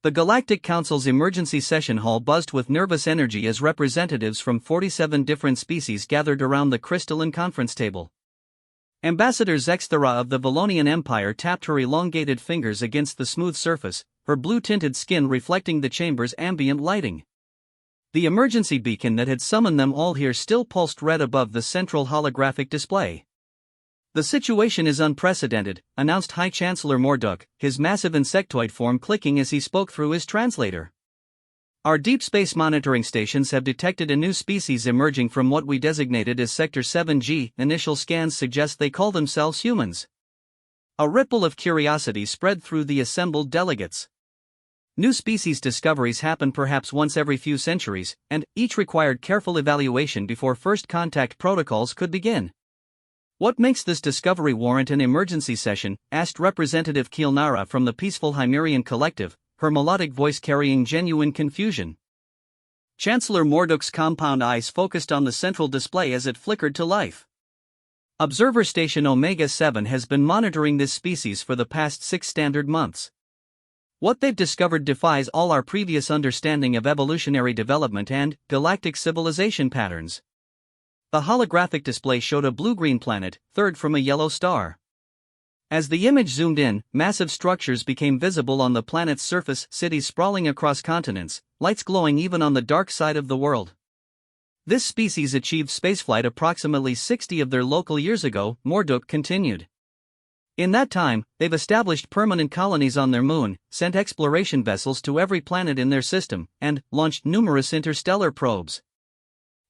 The Galactic Council's emergency session hall buzzed with nervous energy as representatives from 47 different species gathered around the crystalline conference table. Ambassador Zexthera of the Valonian Empire tapped her elongated fingers against the smooth surface, her blue-tinted skin reflecting the chamber's ambient lighting. The emergency beacon that had summoned them all here still pulsed red above the central holographic display. "The situation is unprecedented," announced High Chancellor Morduk, his massive insectoid form clicking as he spoke through his translator. "Our deep space monitoring stations have detected a new species emerging from what we designated as Sector 7G. Initial scans suggest they call themselves humans." A ripple of curiosity spread through the assembled delegates. New species discoveries happen perhaps once every few centuries, and each required careful evaluation before first contact protocols could begin. "What makes this discovery warrant an emergency session?" asked Representative Kilnara from the Peaceful Hymerian Collective, her melodic voice carrying genuine confusion. Chancellor Morduk's compound eyes focused on the central display as it flickered to life. "Observer Station Omega-7 has been monitoring this species for the past 6 standard months. What they've discovered defies all our previous understanding of evolutionary development and galactic civilization patterns." The holographic display showed a blue-green planet, third from a yellow star. As the image zoomed in, massive structures became visible on the planet's surface, cities sprawling across continents, lights glowing even on the dark side of the world. "This species achieved spaceflight approximately 60 of their local years ago," Morduk continued. "In that time, they've established permanent colonies on their moon, sent exploration vessels to every planet in their system, and launched numerous interstellar probes."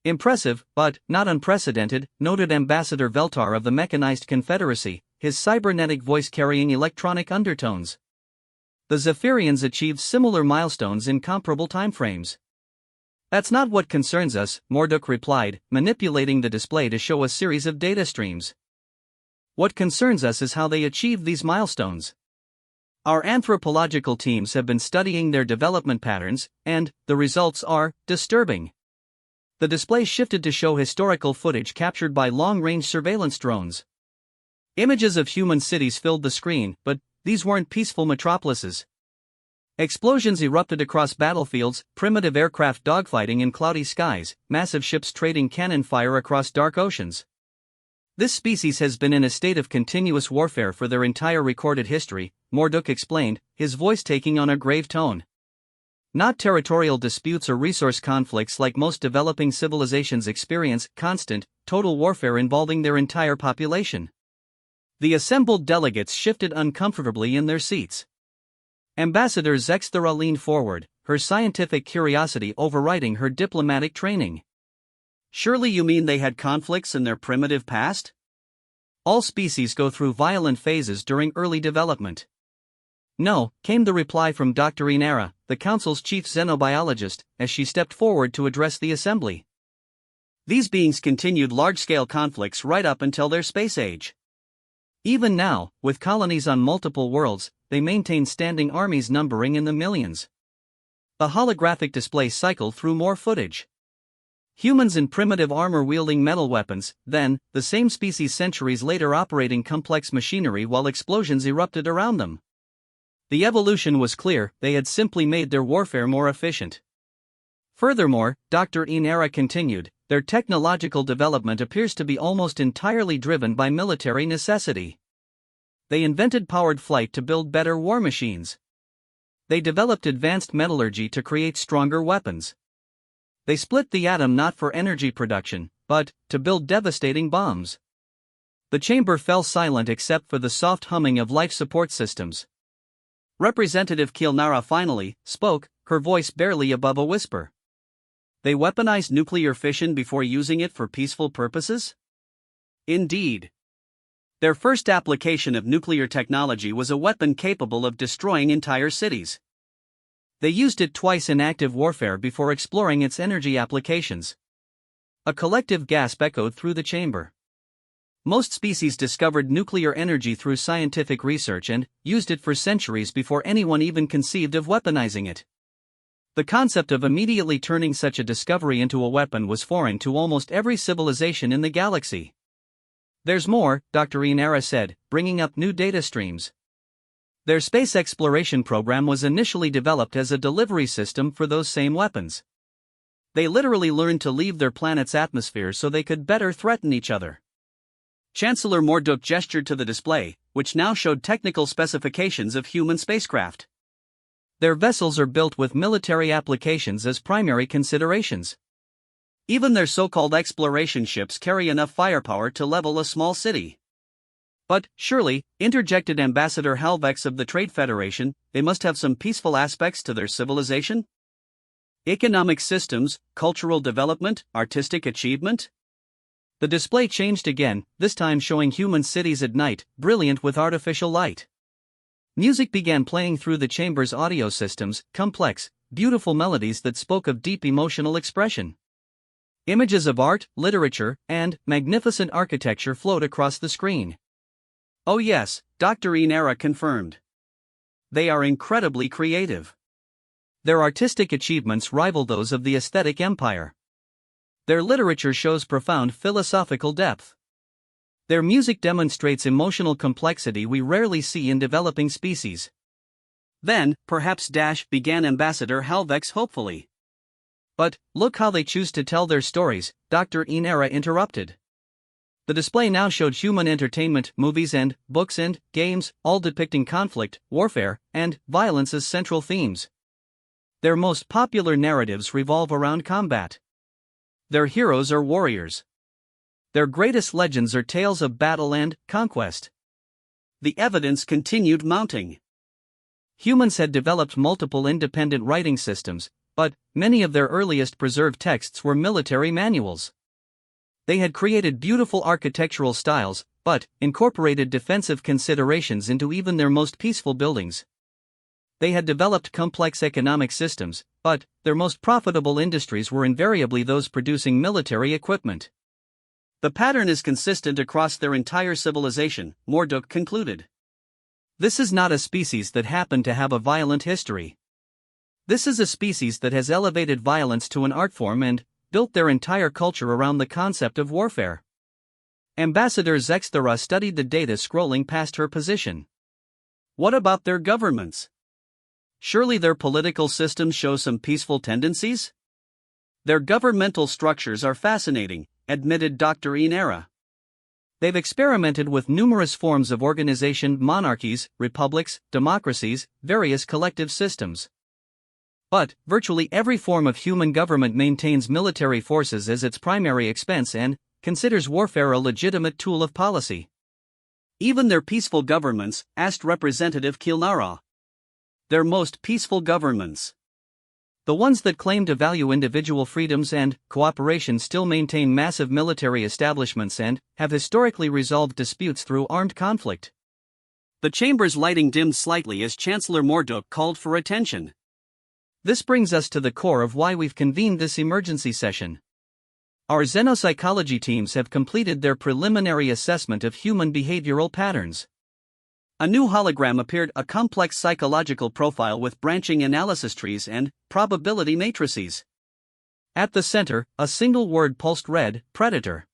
"Impressive, but not unprecedented," noted Ambassador Veltar of the Mechanized Confederacy, his cybernetic voice carrying electronic undertones. "The Zephyrians achieved similar milestones in comparable timeframes." "That's not what concerns us," Morduk replied, manipulating the display to show a series of data streams. "What concerns us is how they achieved these milestones. Our anthropological teams have been studying their development patterns, and the results are disturbing." The display shifted to show historical footage captured by long-range surveillance drones. Images of human cities filled the screen, but these weren't peaceful metropolises. Explosions erupted across battlefields, primitive aircraft dogfighting in cloudy skies, massive ships trading cannon fire across dark oceans. "This species has been in a state of continuous warfare for their entire recorded history," Morduk explained, his voice taking on a grave tone. "Not territorial disputes or resource conflicts like most developing civilizations experience, constant, total warfare involving their entire population." The assembled delegates shifted uncomfortably in their seats. Ambassador Zexthera leaned forward, her scientific curiosity overriding her diplomatic training. "Surely you mean they had conflicts in their primitive past?" "All species go through violent phases during early development." "No," came the reply from Dr. Inara, the Council's chief xenobiologist, as she stepped forward to address the assembly. "These beings continued large-scale conflicts right up until their space age. Even now, with colonies on multiple worlds, they maintain standing armies numbering in the millions." The holographic display cycled through more footage. Humans in primitive armor wielding metal weapons, then, the same species centuries later operating complex machinery while explosions erupted around them. The evolution was clear, they had simply made their warfare more efficient. Furthermore, Dr. Inara continued, their technological development appears to be almost entirely driven by military necessity. They invented powered flight to build better war machines. They developed advanced metallurgy to create stronger weapons. They split the atom not for energy production, but to build devastating bombs. The chamber fell silent except for the soft humming of life support systems. Representative Kilnara finally spoke, her voice barely above a whisper. "They weaponized nuclear fission before using it for peaceful purposes?" "Indeed. Their first application of nuclear technology was a weapon capable of destroying entire cities. They used it twice in active warfare before exploring its energy applications." A collective gasp echoed through the chamber. Most species discovered nuclear energy through scientific research and used it for centuries before anyone even conceived of weaponizing it. The concept of immediately turning such a discovery into a weapon was foreign to almost every civilization in the galaxy. "There's more," Dr. Inara said, bringing up new data streams. Their space exploration program was initially developed as a delivery system for those same weapons. They literally learned to leave their planet's atmosphere so they could better threaten each other. Chancellor Morduk gestured to the display, which now showed technical specifications of human spacecraft. Their vessels are built with military applications as primary considerations. Even their so-called exploration ships carry enough firepower to level a small city. But, surely, interjected Ambassador Halvex of the Trade Federation, they must have some peaceful aspects to their civilization? Economic systems, cultural development, artistic achievement? The display changed again, this time showing human cities at night, brilliant with artificial light. Music began playing through the chamber's audio systems, complex, beautiful melodies that spoke of deep emotional expression. Images of art, literature, and magnificent architecture flowed across the screen. Oh yes, Dr. Inera confirmed. They are incredibly creative. Their artistic achievements rival those of the aesthetic empire. Their literature shows profound philosophical depth. Their music demonstrates emotional complexity we rarely see in developing species. Then, perhaps began Ambassador Halvex hopefully. But, look how they choose to tell their stories, Dr. Inera interrupted. The display now showed human entertainment, movies and books and games, all depicting conflict, warfare, and violence as central themes. Their most popular narratives revolve around combat. Their heroes are warriors. Their greatest legends are tales of battle and conquest. The evidence continued mounting. Humans had developed multiple independent writing systems, but many of their earliest preserved texts were military manuals. They had created beautiful architectural styles, but incorporated defensive considerations into even their most peaceful buildings. They had developed complex economic systems, but their most profitable industries were invariably those producing military equipment. The pattern is consistent across their entire civilization, Morduk concluded. This is not a species that happened to have a violent history. This is a species that has elevated violence to an art form and built their entire culture around the concept of warfare. Ambassador Zexthera studied the data scrolling past her position. What about their governments? Surely their political systems show some peaceful tendencies? Their governmental structures are fascinating, admitted Dr. Inera. They've experimented with numerous forms of organization, monarchies, republics, democracies, various collective systems. But, virtually every form of human government maintains military forces as its primary expense and considers warfare a legitimate tool of policy. Even their peaceful governments, asked Representative Kilnara. Their most peaceful governments. The ones that claim to value individual freedoms and cooperation still maintain massive military establishments and have historically resolved disputes through armed conflict. The chamber's lighting dimmed slightly as Chancellor Morduk called for attention. This brings us to the core of why we've convened this emergency session. Our xenopsychology teams have completed their preliminary assessment of human behavioral patterns. A new hologram appeared, a complex psychological profile with branching analysis trees and probability matrices. At the center, a single word pulsed red: predator.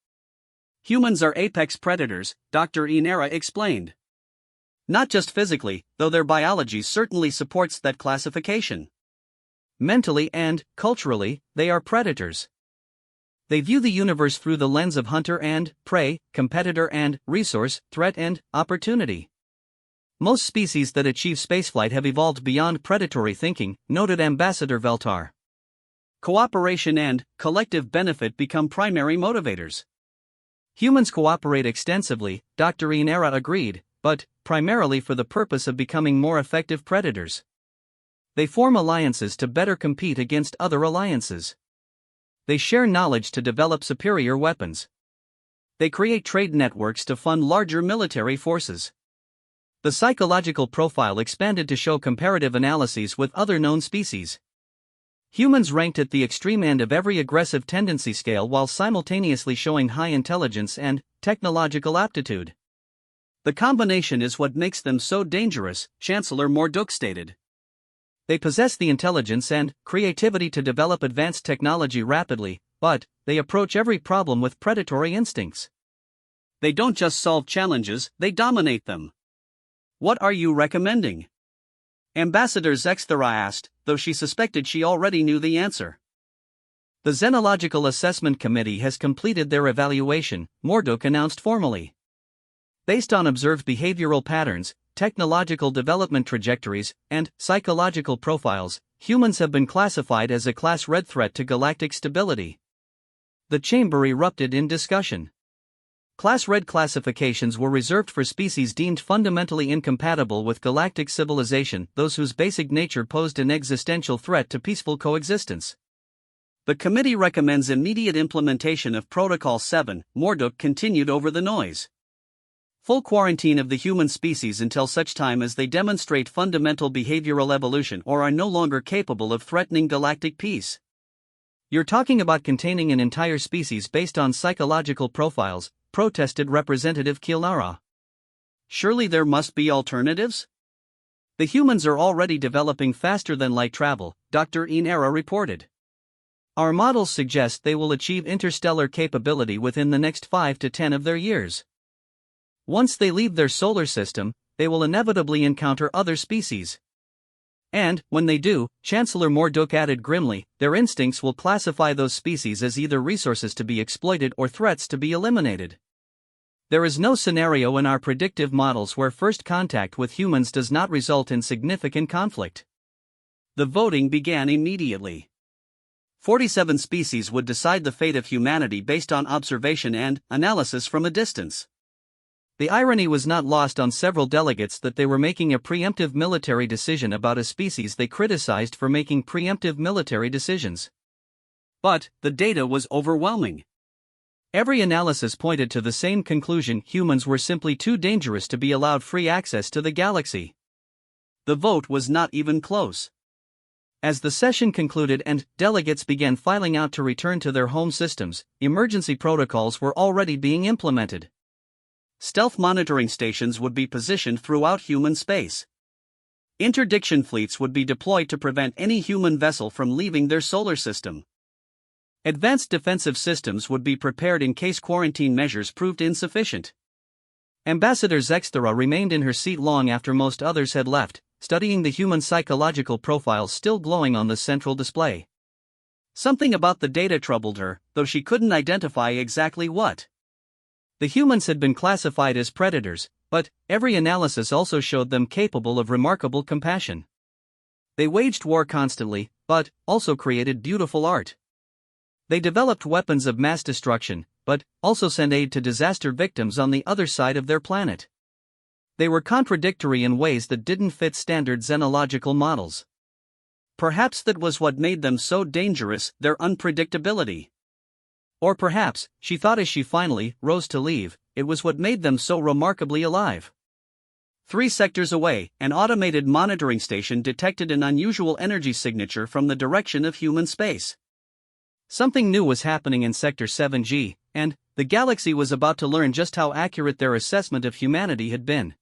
Humans are apex predators, Dr. Inera explained. Not just physically, though their biology certainly supports that classification. Mentally and culturally, they are predators. They view the universe through the lens of hunter and prey, competitor and resource, threat and opportunity. Most species that achieve spaceflight have evolved beyond predatory thinking, noted Ambassador Veltar. Cooperation and collective benefit become primary motivators. Humans cooperate extensively, Dr. Inera agreed, but primarily for the purpose of becoming more effective predators. They form alliances to better compete against other alliances. They share knowledge to develop superior weapons. They create trade networks to fund larger military forces. The psychological profile expanded to show comparative analyses with other known species. Humans ranked at the extreme end of every aggressive tendency scale while simultaneously showing high intelligence and technological aptitude. The combination is what makes them so dangerous, Chancellor Morduk stated. They possess the intelligence and creativity to develop advanced technology rapidly, but they approach every problem with predatory instincts. They don't just solve challenges, they dominate them. What are you recommending? Ambassador Zexthera asked, though she suspected she already knew the answer. The Xenological Assessment Committee has completed their evaluation, Morduk announced formally. Based on observed behavioral patterns, technological development trajectories, and psychological profiles, humans have been classified as a Class Red threat to galactic stability. The chamber erupted in discussion. Class Red classifications were reserved for species deemed fundamentally incompatible with galactic civilization, those whose basic nature posed an existential threat to peaceful coexistence. The committee recommends immediate implementation of Protocol 7, Morduk continued over the noise. Full quarantine of the human species until such time as they demonstrate fundamental behavioral evolution or are no longer capable of threatening galactic peace. You're talking about containing an entire species based on psychological profiles, protested Representative Kilnara. Surely there must be alternatives? The humans are already developing faster than light travel, Dr. Inera reported. Our models suggest they will achieve interstellar capability within the next 5 to 10 of their years. Once they leave their solar system, they will inevitably encounter other species. And, when they do, Chancellor Morduk added grimly, their instincts will classify those species as either resources to be exploited or threats to be eliminated. There is no scenario in our predictive models where first contact with humans does not result in significant conflict. The voting began immediately. 47 species would decide the fate of humanity based on observation and analysis from a distance. The irony was not lost on several delegates that they were making a preemptive military decision about a species they criticized for making preemptive military decisions. But the data was overwhelming. Every analysis pointed to the same conclusion: humans were simply too dangerous to be allowed free access to the galaxy. The vote was not even close. As the session concluded and delegates began filing out to return to their home systems, emergency protocols were already being implemented. Stealth monitoring stations would be positioned throughout human space. Interdiction fleets would be deployed to prevent any human vessel from leaving their solar system. Advanced defensive systems would be prepared in case quarantine measures proved insufficient. Ambassador Zexthera remained in her seat long after most others had left, studying the human psychological profiles still glowing on the central display. Something about the data troubled her, though she couldn't identify exactly what. The humans had been classified as predators, but every analysis also showed them capable of remarkable compassion. They waged war constantly, but also created beautiful art. They developed weapons of mass destruction, but also sent aid to disaster victims on the other side of their planet. They were contradictory in ways that didn't fit standard xenological models. Perhaps that was what made them so dangerous, their unpredictability. Or perhaps, she thought as she finally rose to leave, it was what made them so remarkably alive. 3 sectors away, an automated monitoring station detected an unusual energy signature from the direction of human space. Something new was happening in Sector 7G, and the galaxy was about to learn just how accurate their assessment of humanity had been.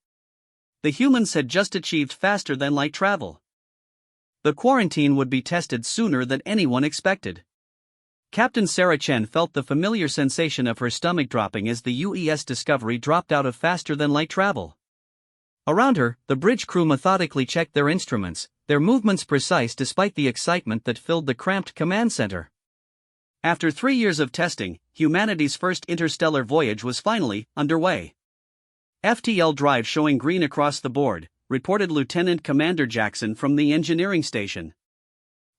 The humans had just achieved faster than light travel. The quarantine would be tested sooner than anyone expected. Captain Sarah Chen felt the familiar sensation of her stomach dropping as the UES Discovery dropped out of faster than light travel. Around her, the bridge crew methodically checked their instruments, their movements precise despite the excitement that filled the cramped command center. After 3 years of testing, humanity's first interstellar voyage was finally underway. FTL drive showing green across the board, reported Lieutenant Commander Jackson from the engineering station.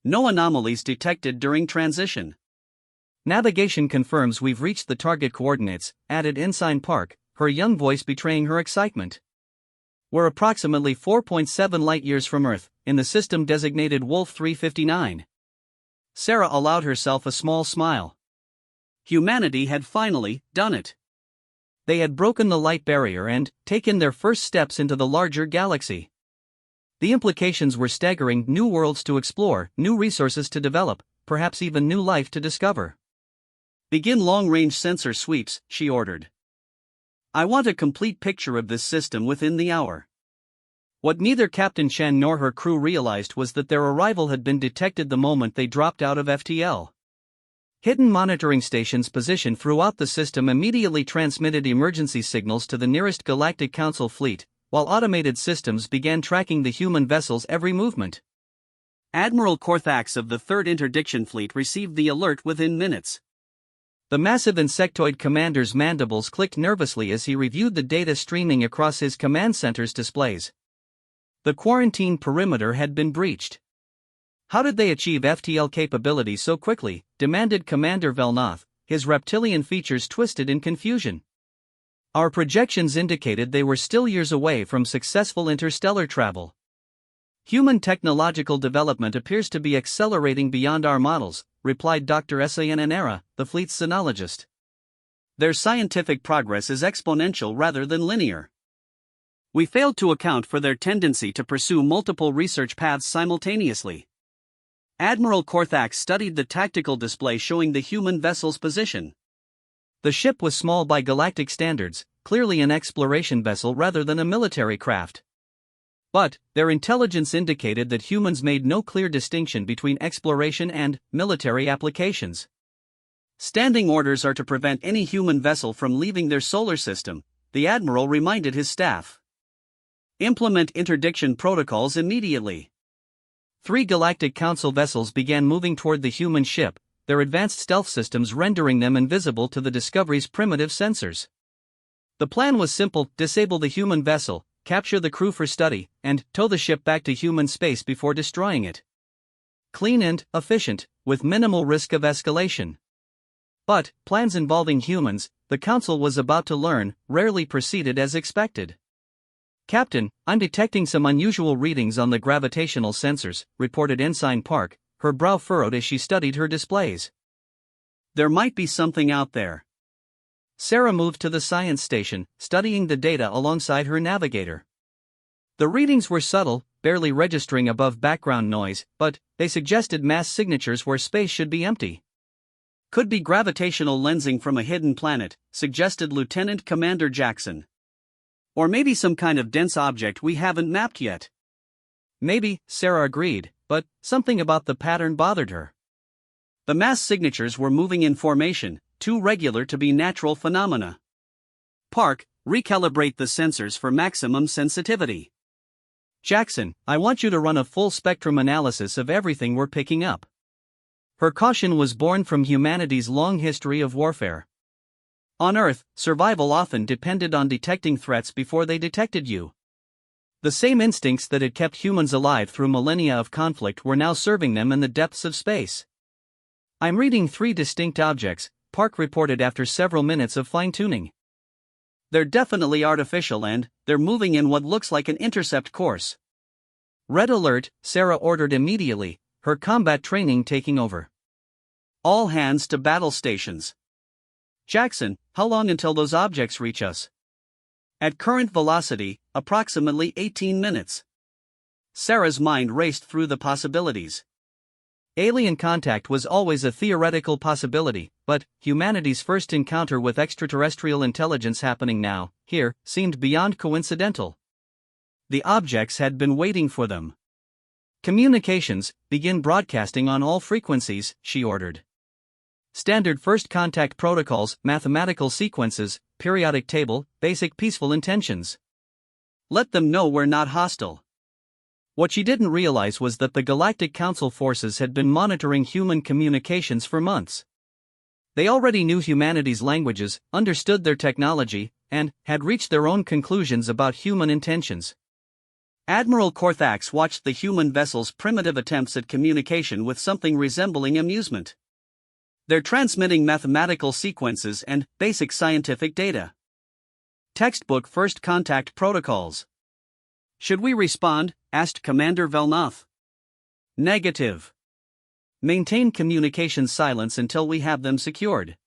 No anomalies detected during transition. Navigation confirms we've reached the target coordinates, added Ensign Park, her young voice betraying her excitement. We're approximately 4.7 light-years from Earth, in the system designated Wolf 359. Sarah allowed herself a small smile. Humanity had finally done it. They had broken the light barrier and taken their first steps into the larger galaxy. The implications were staggering: new worlds to explore, new resources to develop, perhaps even new life to discover. Begin long-range sensor sweeps, she ordered. I want a complete picture of this system within the hour. What neither Captain Chen nor her crew realized was that their arrival had been detected the moment they dropped out of FTL. Hidden monitoring stations positioned throughout the system immediately transmitted emergency signals to the nearest Galactic Council fleet, while automated systems began tracking the human vessel's every movement. Admiral Korthax of the 3rd Interdiction Fleet received the alert within minutes. The massive insectoid commander's mandibles clicked nervously as he reviewed the data streaming across his command center's displays. The quarantine perimeter had been breached. How did they achieve FTL capability so quickly? Demanded Commander Velnoth, his reptilian features twisted in confusion. Our projections indicated they were still years away from successful interstellar travel. Human technological development appears to be accelerating beyond our models, replied Dr. Sananera, the fleet's xenologist. Their scientific progress is exponential rather than linear. We failed to account for their tendency to pursue multiple research paths simultaneously. Admiral Korthax studied the tactical display showing the human vessel's position. The ship was small by galactic standards, clearly an exploration vessel rather than a military craft. But their intelligence indicated that humans made no clear distinction between exploration and military applications. Standing orders are to prevent any human vessel from leaving their solar system, the Admiral reminded his staff. Implement interdiction protocols immediately. 3 Galactic Council vessels began moving toward the human ship, their advanced stealth systems rendering them invisible to the Discovery's primitive sensors. The plan was simple: disable the human vessel, capture the crew for study, and tow the ship back to human space before destroying it. Clean and efficient, with minimal risk of escalation. But plans involving humans, the Council was about to learn, rarely proceeded as expected. Captain, I'm detecting some unusual readings on the gravitational sensors, reported Ensign Park, her brow furrowed as she studied her displays. There might be something out there. Sarah moved to the science station, studying the data alongside her navigator. The readings were subtle, barely registering above background noise, but they suggested mass signatures where space should be empty. Could be gravitational lensing from a hidden planet, suggested Lieutenant Commander Jackson. Or maybe some kind of dense object we haven't mapped yet. Maybe, Sarah agreed, but something about the pattern bothered her. The mass signatures were moving in formation, too regular to be natural phenomena. Park, recalibrate the sensors for maximum sensitivity. Jackson, I want you to run a full spectrum analysis of everything we're picking up. Her caution was born from humanity's long history of warfare. On Earth, survival often depended on detecting threats before they detected you. The same instincts that had kept humans alive through millennia of conflict were now serving them in the depths of space. I'm reading 3 distinct objects, Park reported after several minutes of fine-tuning. They're definitely artificial and they're moving in what looks like an intercept course. Red alert, Sarah ordered immediately, her combat training taking over. All hands to battle stations. Jackson, how long until those objects reach us? At current velocity, approximately 18 minutes. Sarah's mind raced through the possibilities. Alien contact was always a theoretical possibility, but humanity's first encounter with extraterrestrial intelligence happening now, here, seemed beyond coincidental. The objects had been waiting for them. Communications, begin broadcasting on all frequencies, she ordered. Standard first contact protocols, mathematical sequences, periodic table, basic peaceful intentions. Let them know we're not hostile. What she didn't realize was that the Galactic Council forces had been monitoring human communications for months. They already knew humanity's languages, understood their technology, and had reached their own conclusions about human intentions. Admiral Korthax watched the human vessel's primitive attempts at communication with something resembling amusement. They're transmitting mathematical sequences and basic scientific data. Textbook first contact protocols. Should we respond? Asked Commander Velnoth. Negative. Maintain communication silence until we have them secured.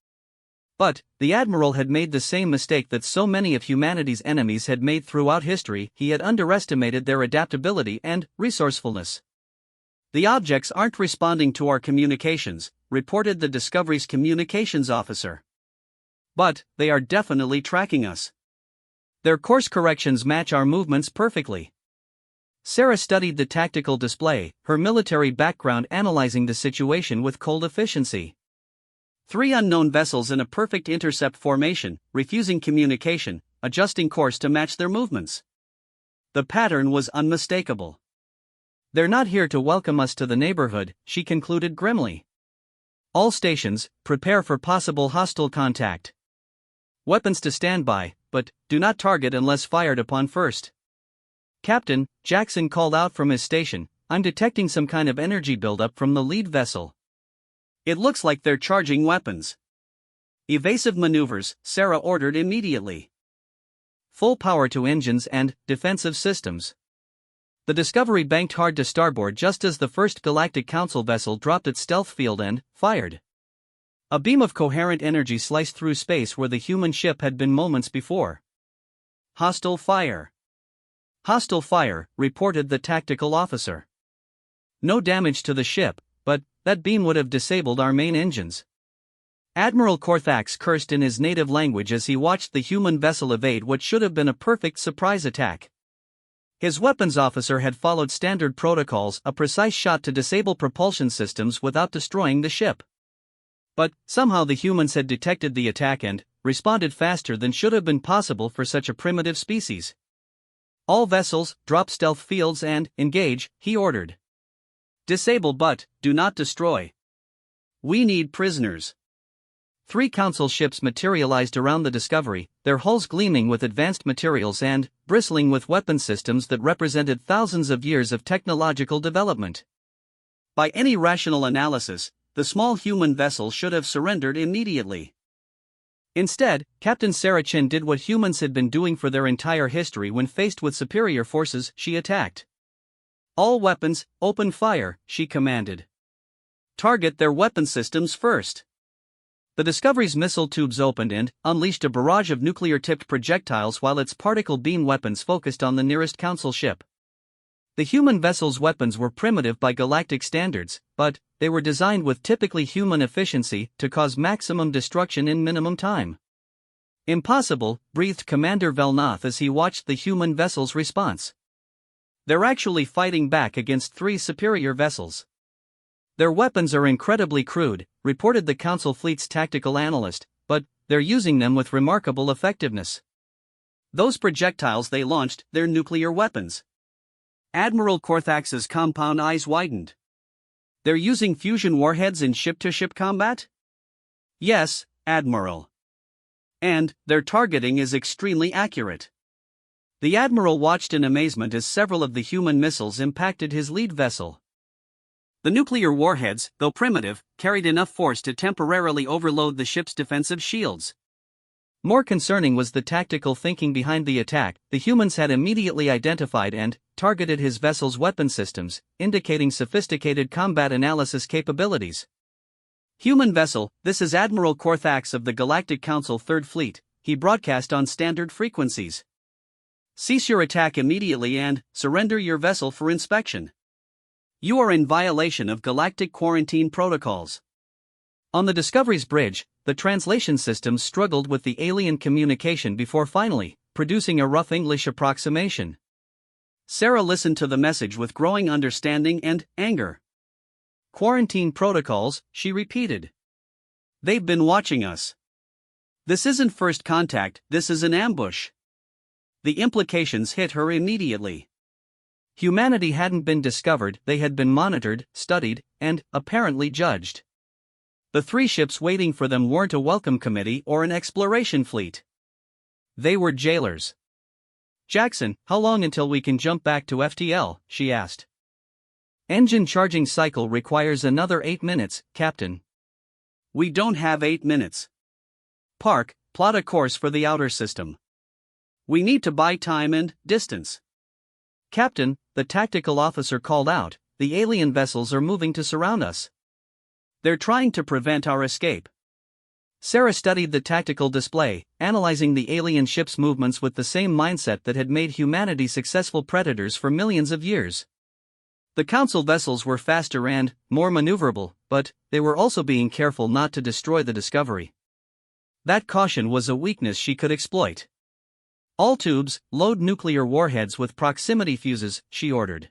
But the Admiral had made the same mistake that so many of humanity's enemies had made throughout history. He had underestimated their adaptability and resourcefulness. The objects aren't responding to our communications, reported the Discovery's communications officer. But they are definitely tracking us. Their course corrections match our movements perfectly. Sarah studied the tactical display, her military background analyzing the situation with cold efficiency. 3 unknown vessels in a perfect intercept formation, refusing communication, adjusting course to match their movements. The pattern was unmistakable. "They're not here to welcome us to the neighborhood," she concluded grimly. "All stations, prepare for possible hostile contact. Weapons to stand by, but do not target unless fired upon first." "Captain," Jackson called out from his station, "I'm detecting some kind of energy buildup from the lead vessel." "It looks like they're charging weapons." "Evasive maneuvers," Sarah ordered immediately. "Full power to engines and defensive systems." The Discovery banked hard to starboard just as the first Galactic Council vessel dropped its stealth field and fired. A beam of coherent energy sliced through space where the human ship had been moments before. "Hostile fire." "Hostile fire," reported the tactical officer. "No damage to the ship, but that beam would have disabled our main engines." Admiral Korthax cursed in his native language as he watched the human vessel evade what should have been a perfect surprise attack. His weapons officer had followed standard protocols, a precise shot to disable propulsion systems without destroying the ship. But somehow the humans had detected the attack and responded faster than should have been possible for such a primitive species. "All vessels, drop stealth fields and engage," he ordered. "Disable but do not destroy. We need prisoners." 3 Council ships materialized around the Discovery, their hulls gleaming with advanced materials and bristling with weapon systems that represented thousands of years of technological development. By any rational analysis, the small human vessel should have surrendered immediately. Instead, Captain Sarah Chin did what humans had been doing for their entire history when faced with superior forces. She attacked. "All weapons, open fire," she commanded. "Target their weapon systems first." The Discovery's missile tubes opened and unleashed a barrage of nuclear-tipped projectiles while its particle beam weapons focused on the nearest Council ship. The human vessel's weapons were primitive by galactic standards, but they were designed with typically human efficiency to cause maximum destruction in minimum time. "Impossible," breathed Commander Velnoth as he watched the human vessel's response. "They're actually fighting back against 3 superior vessels." "Their weapons are incredibly crude," reported the Council fleet's tactical analyst, "but they're using them with remarkable effectiveness." "Those projectiles they launched, they're nuclear weapons." Admiral Korthax's compound eyes widened. "They're using fusion warheads in ship-to-ship combat?" "Yes, Admiral. And their targeting is extremely accurate." The Admiral watched in amazement as several of the human missiles impacted his lead vessel. The nuclear warheads, though primitive, carried enough force to temporarily overload the ship's defensive shields. More concerning was the tactical thinking behind the attack. The humans had immediately identified and targeted his vessel's weapon systems, indicating sophisticated combat analysis capabilities. "Human vessel, this is Admiral Korthax of the Galactic Council Third Fleet," he broadcast on standard frequencies. "Cease your attack immediately and surrender your vessel for inspection. You are in violation of galactic quarantine protocols." On the Discovery's bridge, the translation systems struggled with the alien communication before finally producing a rough English approximation. Sarah listened to the message with growing understanding and anger. "Quarantine protocols," she repeated. "They've been watching us. This isn't first contact, this is an ambush." The implications hit her immediately. Humanity hadn't been discovered, they had been monitored, studied, and apparently judged. The 3 ships waiting for them weren't a welcome committee or an exploration fleet. They were jailers. "Jackson, how long until we can jump back to FTL?" she asked. "Engine charging cycle requires another 8 minutes, Captain." "We don't have 8 minutes. Park, plot a course for the outer system. We need to buy time and distance." "Captain," the tactical officer called out, "the alien vessels are moving to surround us. They're trying to prevent our escape." Sarah studied the tactical display, analyzing the alien ship's movements with the same mindset that had made humanity successful predators for millions of years. The Council vessels were faster and more maneuverable, but they were also being careful not to destroy the Discovery. That caution was a weakness she could exploit. "All tubes, load nuclear warheads with proximity fuses," she ordered.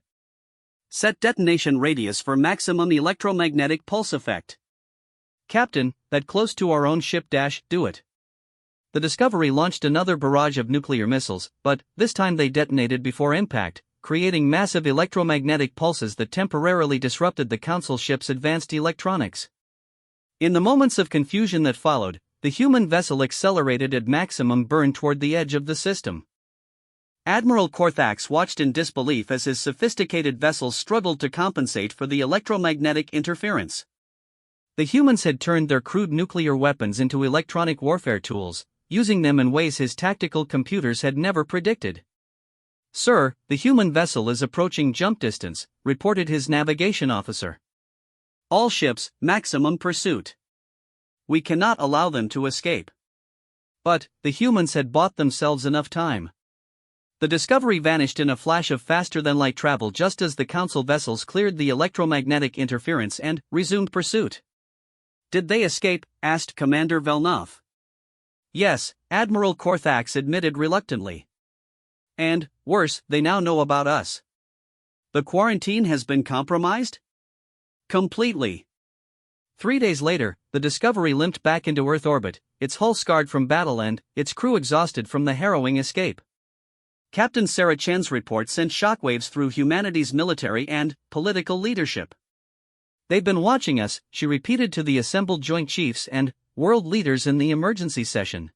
"Set detonation radius for maximum electromagnetic pulse effect." "Captain, that close to our own ship. Do it." the Discovery launched another barrage of nuclear missiles, but this time they detonated before impact, creating massive electromagnetic pulses that temporarily disrupted the Council ship's advanced electronics. In the moments of confusion that followed, the human vessel accelerated at maximum burn toward the edge of the system. Admiral Korthax watched in disbelief as his sophisticated vessels struggled to compensate for the electromagnetic interference. The humans had turned their crude nuclear weapons into electronic warfare tools, using them in ways his tactical computers had never predicted. "Sir, the human vessel is approaching jump distance," reported his navigation officer. "All ships, maximum pursuit. We cannot allow them to escape." But the humans had bought themselves enough time. The Discovery vanished in a flash of faster-than-light travel just as the Council vessels cleared the electromagnetic interference and resumed pursuit. "Did they escape?" asked Commander Velnov. "Yes," Admiral Korthax admitted reluctantly. "And, worse, they now know about us." "The quarantine has been compromised?" "Completely." 3 days later, the Discovery limped back into Earth orbit, its hull scarred from battle and its crew exhausted from the harrowing escape. Captain Sarah Chen's report sent shockwaves through humanity's military and political leadership. "They've been watching us," she repeated to the assembled Joint Chiefs and world leaders in the emergency session.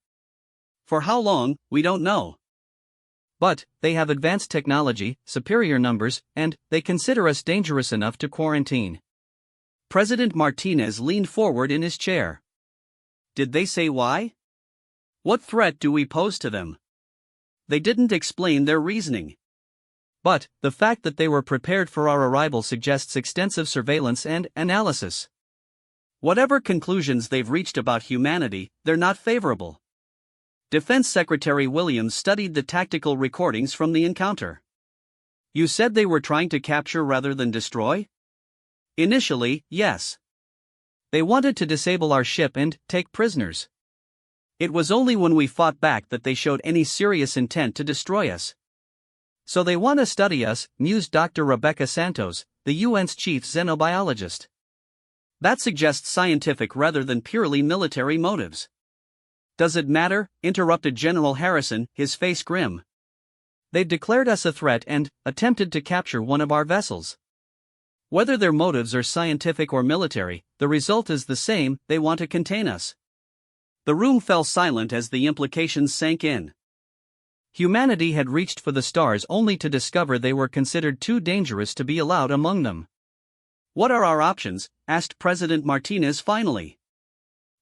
"For how long, we don't know. But they have advanced technology, superior numbers, and they consider us dangerous enough to quarantine." President Martinez leaned forward in his chair. "Did they say why? What threat do we pose to them?" "They didn't explain their reasoning. But the fact that they were prepared for our arrival suggests extensive surveillance and analysis. Whatever conclusions they've reached about humanity, they're not favorable." Defense Secretary Williams studied the tactical recordings from the encounter. "You said they were trying to capture rather than destroy?" "Initially, yes. They wanted to disable our ship and take prisoners. It was only when we fought back that they showed any serious intent to destroy us. So they want to study us," mused Dr. Rebecca Santos, the UN's chief xenobiologist. "That suggests scientific rather than purely military motives." "Does it matter?" interrupted General Harrison, his face grim. "They've declared us a threat and attempted to capture one of our vessels. Whether their motives are scientific or military, the result is the same: they want to contain us." The room fell silent as the implications sank in. Humanity had reached for the stars only to discover they were considered too dangerous to be allowed among them. "What are our options?" asked President Martinez finally.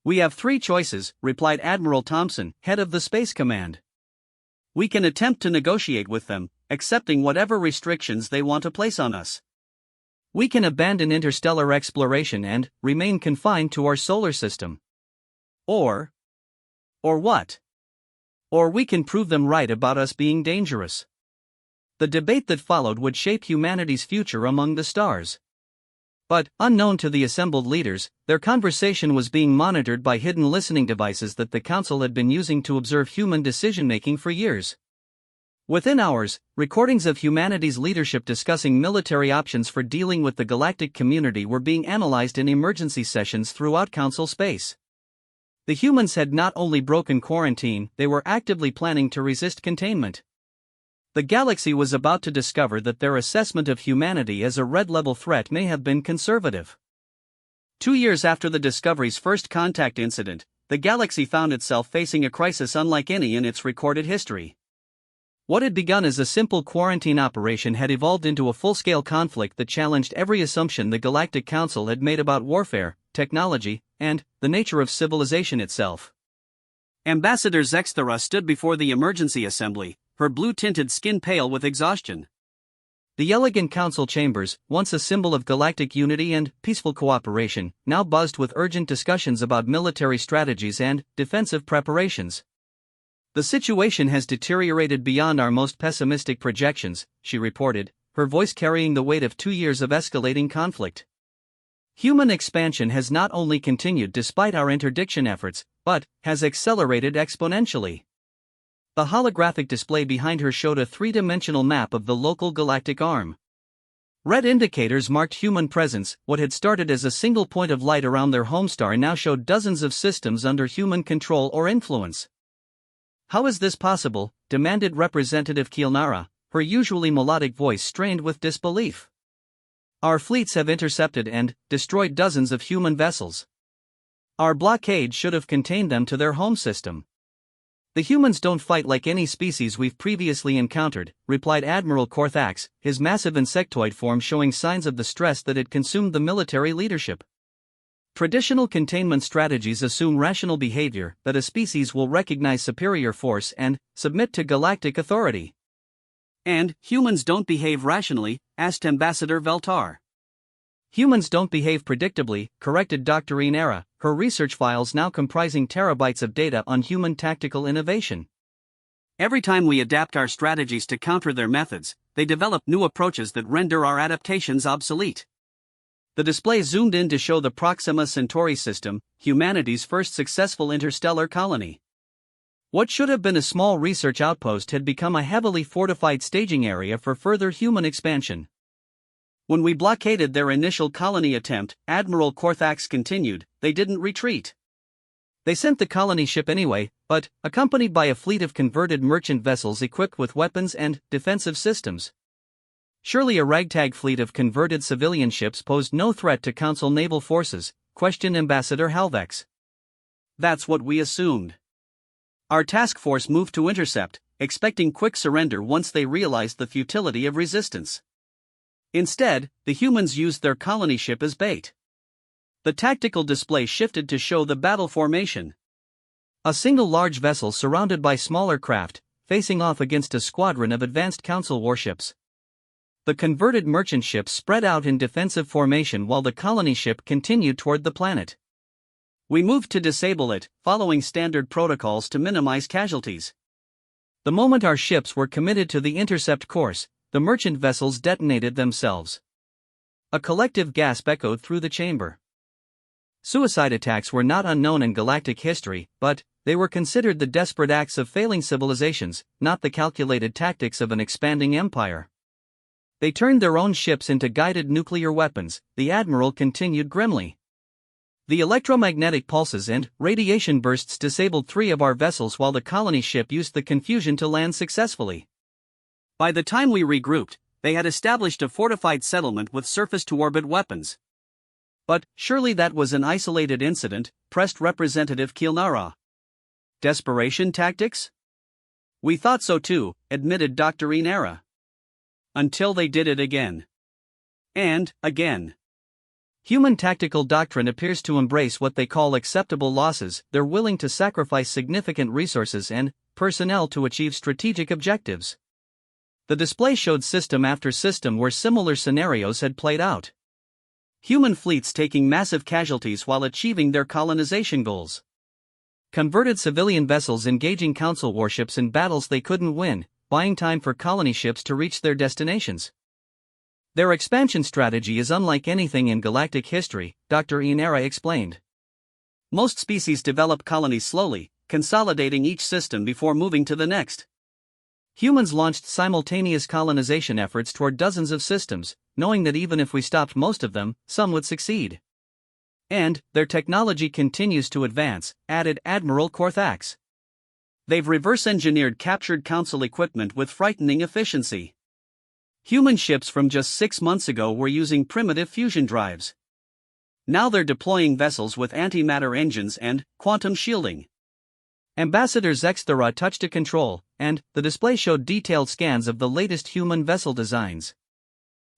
"We have 3 choices," replied Admiral Thompson, head of the Space Command. "We can attempt to negotiate with them, accepting whatever restrictions they want to place on us. We can abandon interstellar exploration and remain confined to our solar system. Or what? Or we can prove them right about us being dangerous." The debate that followed would shape humanity's future among the stars. But, unknown to the assembled leaders, their conversation was being monitored by hidden listening devices that the Council had been using to observe human decision-making for years. Within hours, recordings of humanity's leadership discussing military options for dealing with the galactic community were being analyzed in emergency sessions throughout Council space. The humans had not only broken quarantine, they were actively planning to resist containment. The galaxy was about to discover that their assessment of humanity as a red-level threat may have been conservative. 2 years after the Discovery's first contact incident, the galaxy found itself facing a crisis unlike any in its recorded history. What had begun as a simple quarantine operation had evolved into a full-scale conflict that challenged every assumption the Galactic Council had made about warfare, technology, and the nature of civilization itself. Ambassador Zexthera stood before the emergency assembly, her blue-tinted skin pale with exhaustion. The elegant council chambers, once a symbol of galactic unity and peaceful cooperation, now buzzed with urgent discussions about military strategies and defensive preparations. "The situation has deteriorated beyond our most pessimistic projections," she reported, her voice carrying the weight of 2 years of escalating conflict. "Human expansion has not only continued despite our interdiction efforts, but has accelerated exponentially." The holographic display behind her showed a 3-dimensional map of the local galactic arm. Red indicators marked human presence. What had started as a single point of light around their home star now showed dozens of systems under human control or influence. How is this possible? Demanded Representative Kilnara, her usually melodic voice strained with disbelief. Our fleets have intercepted and destroyed dozens of human vessels. Our blockade should have contained them to their home system. The humans don't fight like any species we've previously encountered, replied Admiral Korthax, his massive insectoid form showing signs of the stress that had consumed the military leadership. Traditional containment strategies assume rational behavior, that a species will recognize superior force and submit to galactic authority. And humans don't behave rationally, asked Ambassador Veltar. Humans don't behave predictably, corrected Dr. Inera, her research files now comprising terabytes of data on human tactical innovation. Every time we adapt our strategies to counter their methods, they develop new approaches that render our adaptations obsolete. The display zoomed in to show the Proxima Centauri system, humanity's first successful interstellar colony. What should have been a small research outpost had become a heavily fortified staging area for further human expansion. When we blockaded their initial colony attempt, Admiral Korthax continued, they didn't retreat. They sent the colony ship anyway, but accompanied by a fleet of converted merchant vessels equipped with weapons and defensive systems. Surely a ragtag fleet of converted civilian ships posed no threat to Council naval forces, questioned Ambassador Halvex. That's what we assumed. Our task force moved to intercept, expecting quick surrender once they realized the futility of resistance. Instead, the humans used their colony ship as bait. The tactical display shifted to show the battle formation. A single large vessel surrounded by smaller craft, facing off against a squadron of advanced Council warships. The converted merchant ship spread out in defensive formation while the colony ship continued toward the planet. We moved to disable it, following standard protocols to minimize casualties. The moment our ships were committed to the intercept course, the merchant vessels detonated themselves. A collective gasp echoed through the chamber. Suicide attacks were not unknown in galactic history, but they were considered the desperate acts of failing civilizations, not the calculated tactics of an expanding empire. They turned their own ships into guided nuclear weapons, the Admiral continued grimly. The electromagnetic pulses and radiation bursts disabled 3 of our vessels while the colony ship used the confusion to land successfully. By the time we regrouped, they had established a fortified settlement with surface-to-orbit weapons. But surely that was an isolated incident, pressed Representative Kilnara. Desperation tactics? We thought so too, admitted Dr. Inera. Until they did it again. And again. Human tactical doctrine appears to embrace what they call acceptable losses. They're willing to sacrifice significant resources and personnel to achieve strategic objectives. The display showed system after system where similar scenarios had played out. Human fleets taking massive casualties while achieving their colonization goals. Converted civilian vessels engaging Council warships in battles they couldn't win, buying time for colony ships to reach their destinations. Their expansion strategy is unlike anything in galactic history, Dr. Inera explained. Most species develop colonies slowly, consolidating each system before moving to the next. Humans launched simultaneous colonization efforts toward dozens of systems, knowing that even if we stopped most of them, some would succeed. And their technology continues to advance, added Admiral Korthax. They've reverse-engineered captured Council equipment with frightening efficiency. Human ships from just 6 months ago were using primitive fusion drives. Now they're deploying vessels with antimatter engines and quantum shielding. Ambassador Zexthera touched a control, and the display showed detailed scans of the latest human vessel designs.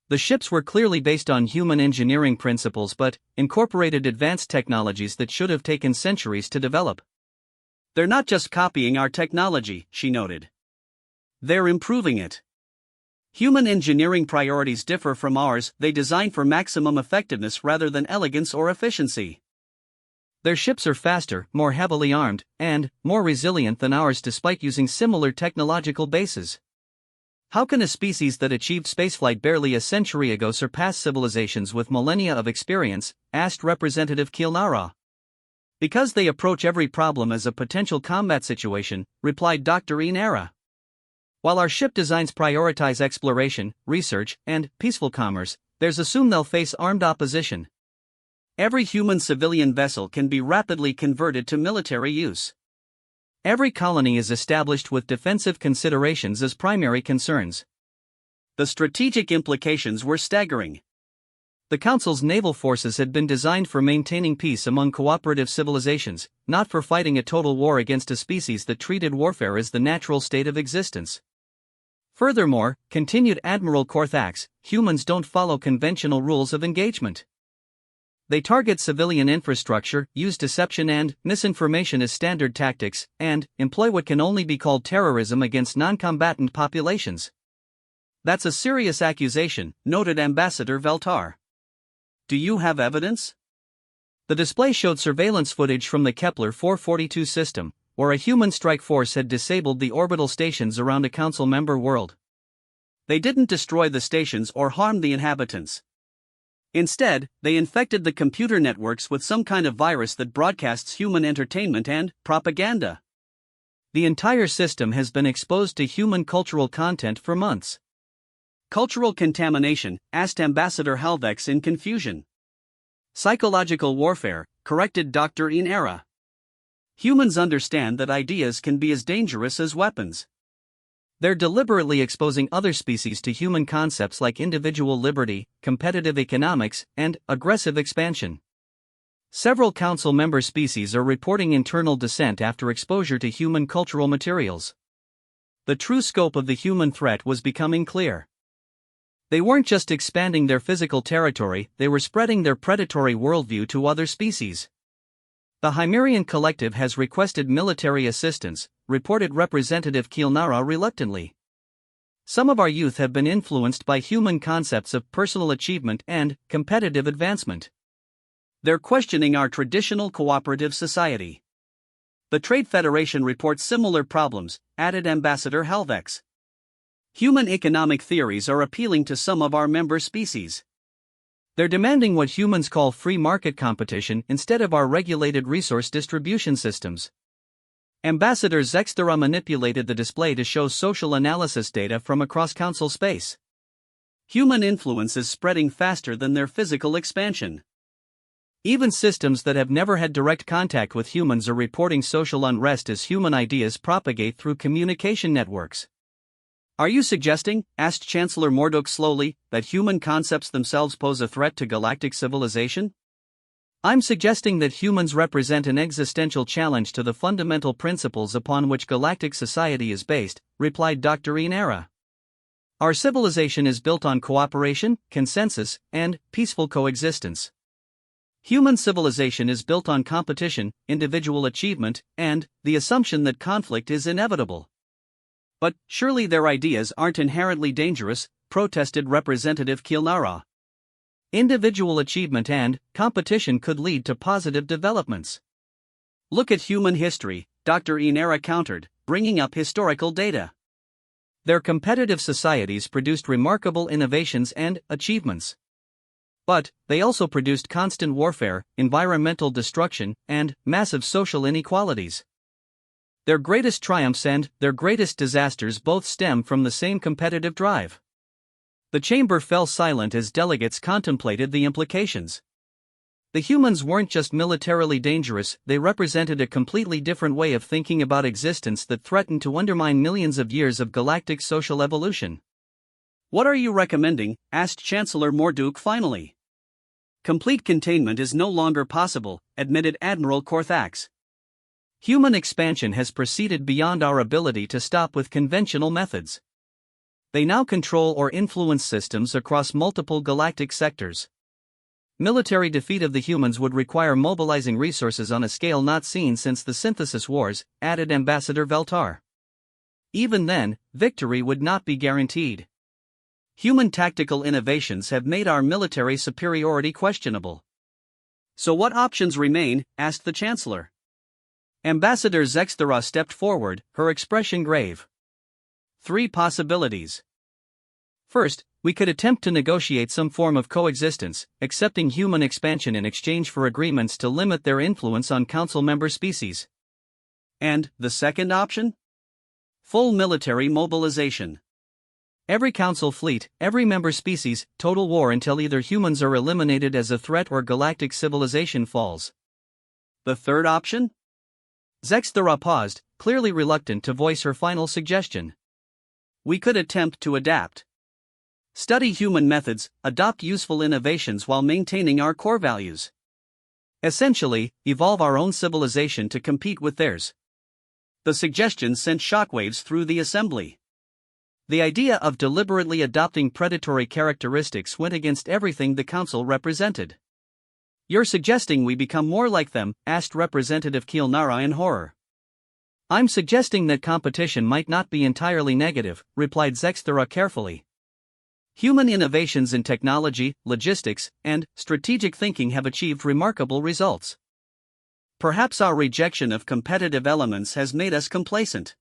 The ships were clearly based on human engineering principles but incorporated advanced technologies that should have taken centuries to develop. They're not just copying our technology, she noted. They're improving it. Human engineering priorities differ from ours, they design for maximum effectiveness rather than elegance or efficiency. Their ships are faster, more heavily armed, and more resilient than ours despite using similar technological bases. How can a species that achieved spaceflight barely a century ago surpass civilizations with millennia of experience? Asked Representative Kilnara. Because they approach every problem as a potential combat situation, replied Dr. Inera. While our ship designs prioritize exploration, research, and peaceful commerce, there's assume they'll face armed opposition. Every human civilian vessel can be rapidly converted to military use. Every colony is established with defensive considerations as primary concerns. The strategic implications were staggering. The Council's naval forces had been designed for maintaining peace among cooperative civilizations, not for fighting a total war against a species that treated warfare as the natural state of existence. Furthermore, continued Admiral Korthax, humans don't follow conventional rules of engagement. They target civilian infrastructure, use deception and misinformation as standard tactics, and employ what can only be called terrorism against non-combatant populations. That's a serious accusation, noted Ambassador Veltar. Do you have evidence? The display showed surveillance footage from the Kepler 442 system, where a human strike force had disabled the orbital stations around a Council member world. They didn't destroy the stations or harm the inhabitants. Instead, they infected the computer networks with some kind of virus that broadcasts human entertainment and propaganda. The entire system has been exposed to human cultural content for months. Cultural contamination, asked Ambassador Halvex in confusion. Psychological warfare, corrected Dr. Inera. Humans understand that ideas can be as dangerous as weapons. They're deliberately exposing other species to human concepts like individual liberty, competitive economics, and aggressive expansion. Several Council member species are reporting internal dissent after exposure to human cultural materials. The true scope of the human threat was becoming clear. They weren't just expanding their physical territory, they were spreading their predatory worldview to other species. The Hymerian Collective has requested military assistance, reported Representative Kilnara reluctantly. Some of our youth have been influenced by human concepts of personal achievement and competitive advancement. They're questioning our traditional cooperative society. The Trade Federation reports similar problems, added Ambassador Halvex. Human economic theories are appealing to some of our member species. They're demanding what humans call free market competition instead of our regulated resource distribution systems. Ambassador Zextera manipulated the display to show social analysis data from across Council space. Human influence is spreading faster than their physical expansion. Even systems that have never had direct contact with humans are reporting social unrest as human ideas propagate through communication networks. Are you suggesting, asked Chancellor Morduk slowly, that human concepts themselves pose a threat to galactic civilization? I'm suggesting that humans represent an existential challenge to the fundamental principles upon which galactic society is based, replied Dr. Inera. Our civilization is built on cooperation, consensus, and peaceful coexistence. Human civilization is built on competition, individual achievement, and the assumption that conflict is inevitable. But surely their ideas aren't inherently dangerous, protested Representative Kilnara. Individual achievement and competition could lead to positive developments. Look at human history, Dr. Inera countered, bringing up historical data. Their competitive societies produced remarkable innovations and achievements. But they also produced constant warfare, environmental destruction, and massive social inequalities. Their greatest triumphs and their greatest disasters both stem from the same competitive drive. The chamber fell silent as delegates contemplated the implications. The humans weren't just militarily dangerous, they represented a completely different way of thinking about existence that threatened to undermine millions of years of galactic social evolution. What are you recommending? Asked Chancellor Morduk finally. Complete containment is no longer possible, admitted Admiral Korthax. Human expansion has proceeded beyond our ability to stop with conventional methods. They now control or influence systems across multiple galactic sectors. Military defeat of the humans would require mobilizing resources on a scale not seen since the Synthesis Wars, added Ambassador Veltar. Even then, victory would not be guaranteed. Human tactical innovations have made our military superiority questionable. So what options remain? Asked the Chancellor. Ambassador Zextera stepped forward, her expression grave. 3 possibilities. First, we could attempt to negotiate some form of coexistence, accepting human expansion in exchange for agreements to limit their influence on Council member species. And the second option? Full military mobilization. Every Council fleet, every member species, total war until either humans are eliminated as a threat or galactic civilization falls. The third option? Zextera paused, clearly reluctant to voice her final suggestion. We could attempt to adapt. Study human methods, adopt useful innovations while maintaining our core values. Essentially, evolve our own civilization to compete with theirs. The suggestion sent shockwaves through the assembly. The idea of deliberately adopting predatory characteristics went against everything the council represented. "You're suggesting we become more like them?" asked Representative Kielnara in horror. "I'm suggesting that competition might not be entirely negative," replied Zexthera carefully. "Human innovations in technology, logistics, and strategic thinking have achieved remarkable results. Perhaps our rejection of competitive elements has made us complacent.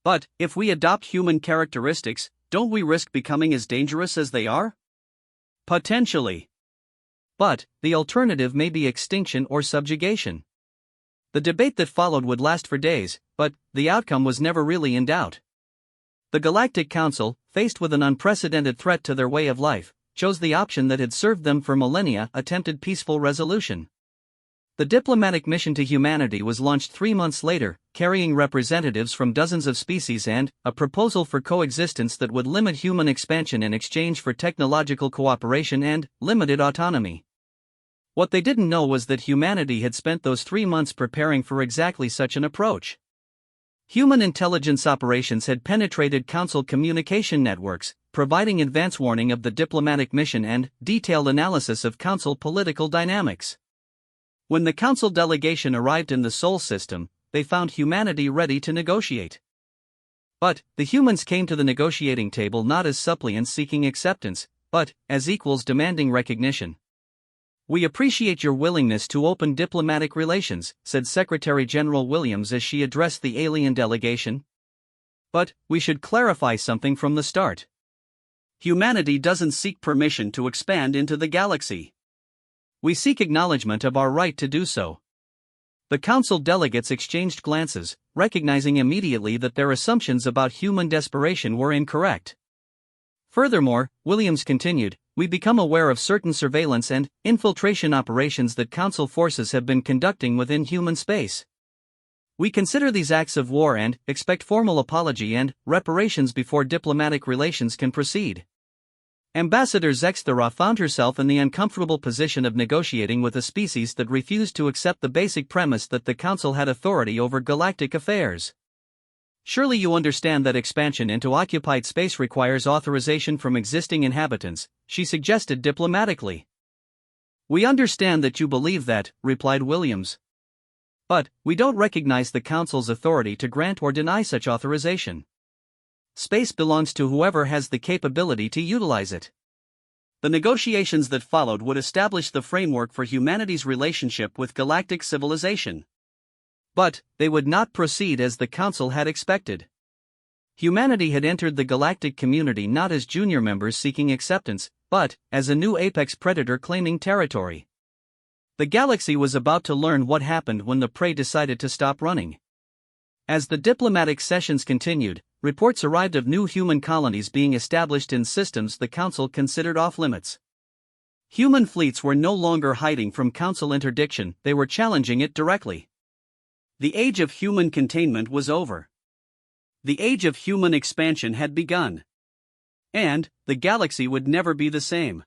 But, if we adopt human characteristics, don't we risk becoming as dangerous as they are?" "Potentially. But, the alternative may be extinction or subjugation." The debate that followed would last for days, but the outcome was never really in doubt. The Galactic Council, faced with an unprecedented threat to their way of life, chose the option that had served them for millennia: attempted peaceful resolution. The diplomatic mission to humanity was launched 3 months later, carrying representatives from dozens of species and a proposal for coexistence that would limit human expansion in exchange for technological cooperation and limited autonomy. What they didn't know was that humanity had spent those 3 months preparing for exactly such an approach. Human intelligence operations had penetrated Council communication networks, providing advance warning of the diplomatic mission and detailed analysis of Council political dynamics. When the Council delegation arrived in the Sol system, they found humanity ready to negotiate. But the humans came to the negotiating table not as suppliants seeking acceptance, but as equals demanding recognition. "We appreciate your willingness to open diplomatic relations," said Secretary General Williams as she addressed the alien delegation. "But we should clarify something from the start. Humanity doesn't seek permission to expand into the galaxy. We seek acknowledgement of our right to do so." The Council delegates exchanged glances, recognizing immediately that their assumptions about human desperation were incorrect. Furthermore, Williams continued, "We become aware of certain surveillance and infiltration operations that Council forces have been conducting within human space. We consider these acts of war and expect formal apology and reparations before diplomatic relations can proceed." Ambassador Zexthera found herself in the uncomfortable position of negotiating with a species that refused to accept the basic premise that the Council had authority over galactic affairs. "Surely you understand that expansion into occupied space requires authorization from existing inhabitants," she suggested diplomatically. "We understand that you believe that," replied Williams. "But we don't recognize the Council's authority to grant or deny such authorization. Space belongs to whoever has the capability to utilize it." The negotiations that followed would establish the framework for humanity's relationship with galactic civilization. But they would not proceed as the Council had expected. Humanity had entered the galactic community not as junior members seeking acceptance, but as a new apex predator claiming territory. The galaxy was about to learn what happened when the prey decided to stop running. As the diplomatic sessions continued, reports arrived of new human colonies being established in systems the Council considered off-limits. Human fleets were no longer hiding from Council interdiction, they were challenging it directly. The age of human containment was over. The age of human expansion had begun. And the galaxy would never be the same.